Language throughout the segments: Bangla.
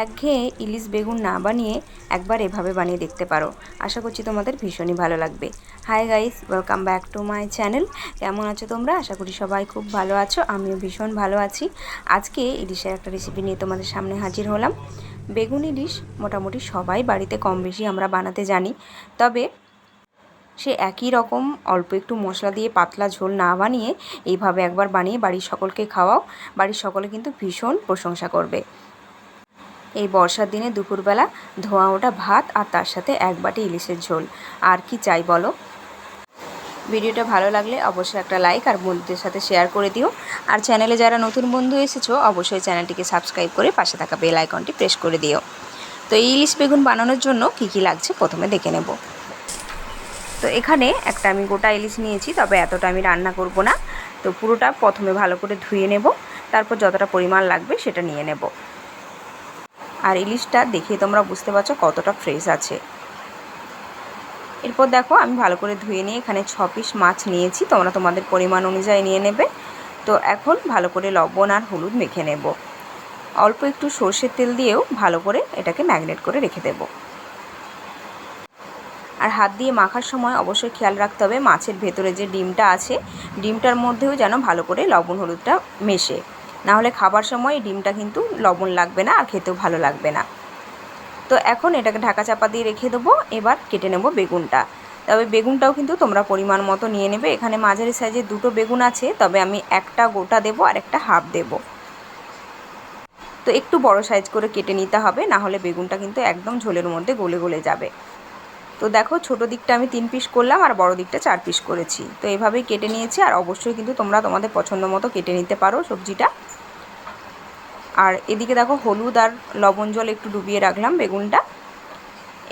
একঘেয়ে ইলিশ বেগুন না বানিয়ে একবার এভাবে বানিয়ে দেখতে পারো। আশা করছি তোমাদের ভীষণই ভালো লাগবে। Hi guys, welcome back to my channel. কেমন আছো তোমরা? আশা করি সবাই খুব ভালো আছো, আমিও ভীষণ ভালো আছি। আজকে ইলিশের একটা রেসিপি নিয়ে তোমাদের সামনে হাজির হলাম। বেগুন ইলিশ মোটামুটি সবাই বাড়িতে কম বেশি আমরা বানাতে জানি, তবে সে একই রকম অল্প একটু মশলা দিয়ে পাতলা ঝোল না বানিয়ে এইভাবে একবার বানিয়ে বাড়ির সকলকে খাওয়াও। বাড়ির সকলে কিন্তু ভীষণ প্রশংসা করবে। এই বর্ষার দিনে দুপুরবেলা ধোঁয়া ওঠা ভাত আর তার সাথে এক বাটি ইলিশের ঝোল, আর কি চাই বলো। ভিডিওটা ভালো লাগলে অবশ্যই একটা লাইক আর বন্ধুদের সাথে শেয়ার করে দিও। আর চ্যানেলে যারা নতুন বন্ধু এসেছো অবশ্যই চ্যানেলটিকে সাবস্ক্রাইব করে পাশে থাকা বেল আইকনটি প্রেস করে দিও। তো এই ইলিশ বেগুন বানানোর জন্য কি কি লাগছে প্রথমে দেখে নেব। তো এখানে একটা আমি গোটা ইলিশ নিয়েছি, তবে এতটা আমি রান্না করব না। তো পুরোটা প্রথমে ভালো করে ধুয়ে নেব, তারপর যতটা পরিমাণ লাগবে সেটা নিয়ে নেব। আর ইলিশটা দেখে তোমরা বুঝতে পারছো কতটা ফ্রেশ আছে। এরপর দেখো আমি ভালো করে ধুয়ে নিয়ে এখানে 6 পিস মাছ নিয়েছি, তোমরা তোমাদের পরিমাণ অনুযায়ী নিয়ে নেবে। তো এখন ভালো করে লবণ আর হলুদ মেখে নেব। অল্প একটু সর্ষের তেল দিয়েও ভালো করে এটাকে ম্যারিনেট করে রেখে দেব। আর হাত দিয়ে মাখার সময় অবশ্যই খেয়াল রাখতে হবে মাছের ভেতরে যে ডিমটা আছে, ডিমটার মধ্যেও যেন ভালো করে লবণ হলুদটা মেশে, নাহলে খাবার সময় ডিমটা কিন্তু লবণ লাগবে না আর খেতেও ভালো লাগবে না। তো এখন এটাকে ঢাকা চাপা দিয়ে রেখে দেবো। এবার কেটে নেব বেগুনটা। তবে বেগুনটাও কিন্তু তোমরা পরিমাণ মতো নিয়ে নেবে। এখানে মাঝারি সাইজের দুটো বেগুন আছে, তবে আমি একটা গোটা দেবো আর একটা হাফ দেব। তো একটু বড় সাইজ করে কেটে নিতে হবে, না হলে বেগুনটা কিন্তু একদম ঝোলের মধ্যে গলে গলে যাবে। তো দেখো ছোটো দিকটা আমি 3 পিস করলাম আর বড় দিকটা 4 পিস করেছি। তো এভাবেই কেটে নিয়েছি। আর অবশ্যই কিন্তু তোমরা তোমাদের পছন্দ মতো কেটে নিতে পারো সবজিটা। আর এদিকে দেখো হলুদ আর লবণ জল একটু ডুবিয়ে রাখলাম বেগুনটা।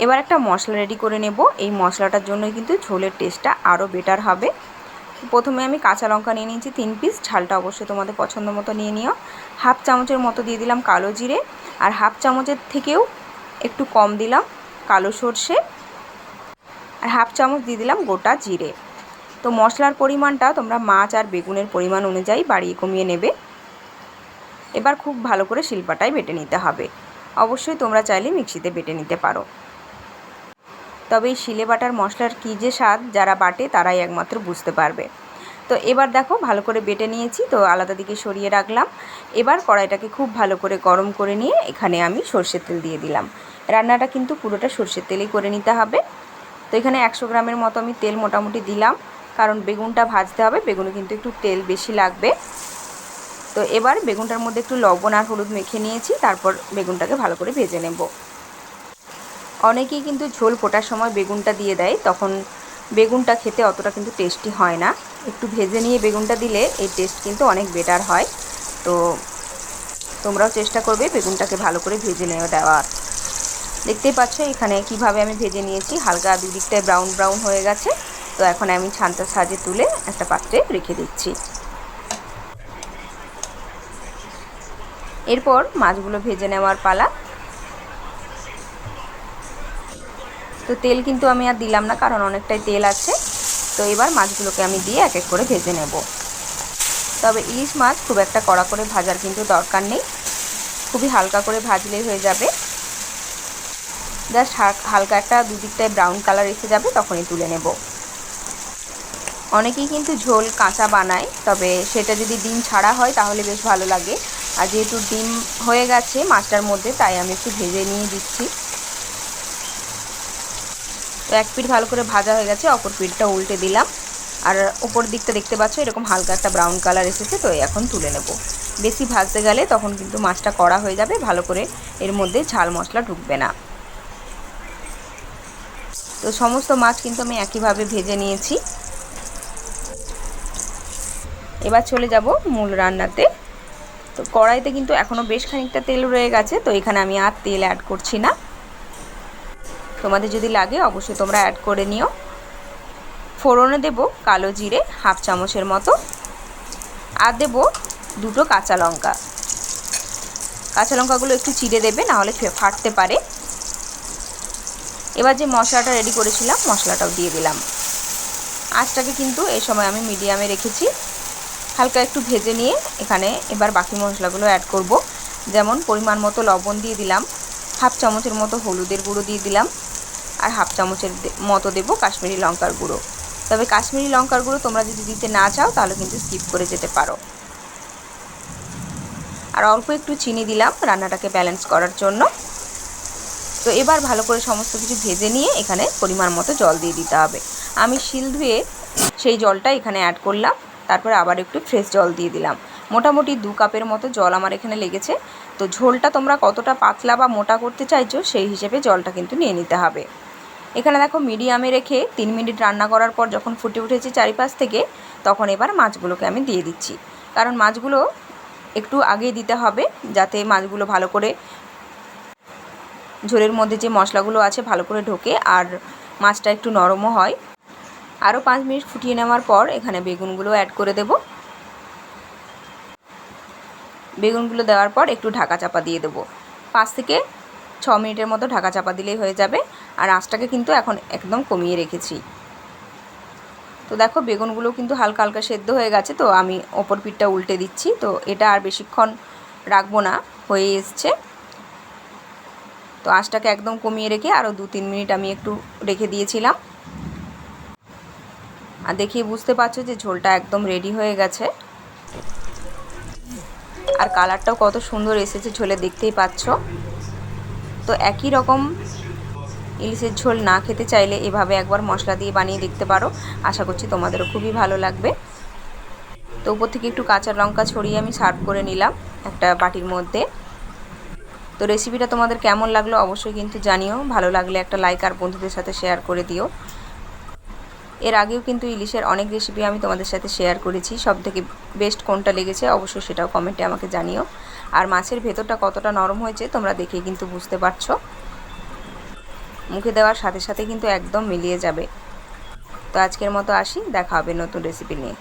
এবার একটা মশলা রেডি করে নেব। এই মশলাটার জন্যই কিন্তু ঝোলের টেস্টটা আরও বেটার হবে। প্রথমে আমি কাঁচা লঙ্কা নিয়ে নিয়েছি 3 পিস, ঝালটা অবশ্যই তোমাদের পছন্দ মতো নিয়ে নিও। হাফ চামচের মতো দিয়ে দিলাম কালো জিরে, আর হাফ চামচের থেকেও একটু কম দিলাম কালো সর্ষে, আর হাফ চামচ দিয়ে দিলাম গোটা জিরে। তো মশলার পরিমাণটা তোমরা মাছ আর বেগুনের পরিমাণ অনুযায়ী বাড়িয়ে কমিয়ে নেবে। এবার খুব ভালো করে শিলপাটায় বেটে নিতে হবে। অবশ্যই তোমরা চাইলে মিক্সিতে বেটে নিতে পারো, তবে এই শিলে বাটার মশলার কী যে স্বাদ যারা বাটে তারাই একমাত্র বুঝতে পারবে। তো এবার দেখো ভালো করে বেটে নিয়েছি, তো আলাদা দিকে সরিয়ে রাখলাম। এবার কড়াইটাকে খুব ভালো করে গরম করে নিয়ে এখানে আমি সর্ষের তেল দিয়ে দিলাম। রান্নাটা কিন্তু পুরোটা সর্ষের তেলেই করে নিতে হবে। তো এখানে 100 গ্রামের মতো আমি তেল মোটামুটি দিলাম, কারণ বেগুনটা ভাজতে হবে, বেগুনে কিন্তু একটু তেল বেশি লাগবে। তো এবার বেগুনটার মধ্যে একটু লবণ আর হলুদ মেখে নিয়েছি, তারপর বেগুনটাকে ভালো করে ভেজে নেব। অনেকেই কিন্তু ঝোল ফোটার সময় বেগুনটা দিয়ে দেয়, তখন বেগুনটা খেতে অতটা কিন্তু টেস্টি হয় না। একটু ভেজে নিয়ে বেগুনটা দিলে এর টেস্ট কিন্তু অনেক বেটার হয়। তো তোমরাও চেষ্টা করবে বেগুনটাকে ভালো করে ভেজে নিয়ে দেওয়ার। দেখতেই পাচ্ছ এখানে কিভাবে আমি ভেজে নিয়েছি, হালকা দুদিকটায় ব্রাউন ব্রাউন হয়ে গেছে। তো এখন আমি ছানটার সাহায্যে তুলে একটা পাত্রে রেখে দিচ্ছি। এরপর মাছগুলো ভেজে নেওয়ার পালা। তো তেল কিন্তু আমি আর দিলাম না, কারণ অনেকটাই তেল আছে। তো এবার মাছগুলোকে আমি দিয়ে এক এক করে ভেজে নেব। তবে ইলিশ মাছ খুব একটা কড়া করে ভাজার কিন্তু দরকার নেই, খুবই হালকা করে ভাজলেই হয়ে যাবে। জাস্ট হালকা একটা দুদিকটায় ব্রাউন কালার এসে যাবে, তখনই তুলে নেব। অনেকেই কিন্তু ঝোল কাঁচা বানায়, তবে সেটা যদি ডিম ছাড়া হয় তাহলে বেশ ভালো লাগে। আর যেহেতু ডিম হয়ে গেছে মাছটার মধ্যে, তাই আমি একটু ভেজে নিয়ে দিচ্ছি। তো এক পিঠ ভালো করে ভাজা হয়ে গেছে, অপর পিঠটা উল্টে দিলাম। আর ওপর দিকটা দেখতে পাচ্ছ এরকম হালকা একটা ব্রাউন কালার এসেছে। তো এখন তুলে নেব। বেশি ভাজতে গেলে তখন কিন্তু মাছটা কড়া হয়ে যাবে, ভালো করে এর মধ্যে ঝাল মশলা ঢুকবে না। তো সমস্ত মাছ কিন্তু আমি একইভাবে ভেজে নিয়েছি। এবার চলে যাব মূল রান্নাতে। তো কড়াইতে কিন্তু এখনও বেশ খানিকটা তেল রয়ে গেছে, তো এখানে আমি আর তেল অ্যাড করছি না। তোমাদের যদি লাগে অবশ্যই তোমরা অ্যাড করে নিও। ফোড়নে দেব কালো জিরে হাফ চামচের মতো, আর দেব দুটো কাঁচা লঙ্কা। কাঁচা লঙ্কাগুলো একটু চিড়ে দেবে, নাহলে ফাটতে পারে। এবার যে মশলাটা রেডি করেছিলাম মশলাটাও দিয়ে দিলাম। আঁচটাকে কিন্তু এই সময় আমি মিডিয়ামে রেখেছি। হালকা একটু ভেজে নিয়ে এখানে এবার বাকি মশলাগুলো অ্যাড করব। যেমন পরিমাণ মতো লবণ দিয়ে দিলাম, হাফ চামচের মতো হলুদের গুঁড়ো দিয়ে দিলাম, আর হাফ চামচের মতো দেবো কাশ্মীরি লঙ্কার গুঁড়ো। তবে কাশ্মীরি লঙ্কার গুঁড়ো তোমরা যদি দিতে না চাও তাহলে কিন্তু স্কিপ করে যেতে পারো। আর অল্প একটু চিনি দিলাম রান্নাটাকে ব্যালেন্স করার জন্য। তো এবার ভালো করে সমস্ত কিছু ভেজে নিয়ে এখানে পরিমাণ মতো জল দিয়ে দিতে হবে। আমি শিল ধুয়ে সেই জলটা এখানে অ্যাড করলাম, তারপরে আবার একটু ফ্রেশ জল দিয়ে দিলাম। মোটামুটি 2 কাপের মতো জল আমার এখানে লেগেছে। তো ঝোলটা তোমরা কতটা পাতলা বা মোটা করতে চাইছো সেই হিসেবে জলটা কিন্তু নিয়ে নিতে হবে। এখানে দেখো মিডিয়ামে রেখে 3 মিনিট রান্না করার পর যখন ফুটে উঠেছে চারিপাশ থেকে, তখন এবার মাছগুলোকে আমি দিয়ে দিচ্ছি। কারণ মাছগুলো একটু আগে দিতে হবে যাতে মাছগুলো ভালো করে ঝোলের মধ্যে যে মশলাগুলো আছে ভালো করে ঢোকে আর মাছটা একটু নরমও হয়। আরও 5 মিনিট ফুটিয়ে নেওয়ার পর এখানে বেগুনগুলো অ্যাড করে দেব। বেগুনগুলো দেওয়ার পর একটু ঢাকা চাপা দিয়ে দেবো। 5 থেকে 6 মিনিটের মতো ঢাকা চাপা দিলেই হয়ে যাবে। আর আঁচটাকে কিন্তু এখন একদম কমিয়ে রেখেছি। তো দেখো বেগুনগুলো কিন্তু হালকা হালকা সেদ্ধ হয়ে গেছে, তো আমি ওপর পিঠটা উল্টে দিচ্ছি। তো এটা আর বেশিক্ষণ রাখবো না, হয়ে এসছে। তো আঁচটাকে একদম কমিয়ে রেখে আরও 2-3 মিনিট আমি একটু রেখে দিয়েছিলাম। আর দেখিয়ে বুঝতে পারছো যে ঝোলটা একদম রেডি হয়ে গেছে। আর কালারটাও কত সুন্দর এসেছে ঝোলে, দেখতেই পাচ্ছ। তো একই রকম ইলিশের ঝোল না খেতে চাইলে এভাবে একবার মশলা দিয়ে বানিয়ে দেখতে পারো। আশা করছি তোমাদেরও খুবই ভালো লাগবে। তো উপর থেকে একটু কাঁচা লঙ্কা ছড়িয়ে আমি সার্ভ করে নিলাম একটা বাটির মধ্যে। তো রেসিপিটা তোমাদের কেমন লাগলো অবশ্যই কিন্তু জানিও। ভালো লাগলে একটা লাইক আর বন্ধুদের সাথে শেয়ার করে দিও। এর আগেও কিন্তু ইলিশের অনেক রেসিপি আমি তোমাদের সাথে শেয়ার করেছি, সবথেকে বেস্ট কোনটা লেগেছে অবশ্যই সেটাও কমেন্টে আমাকে জানিও। আর মাছের ভেতরটা কতটা নরম হয়েছে তোমরা দেখেই কিন্তু বুঝতে পারছো। মুখে দেওয়ার সাথে সাথে কিন্তু একদম মিলিয়ে যাবে। তো আজকের মতো আসি, দেখা হবে নতুন রেসিপি নিয়ে।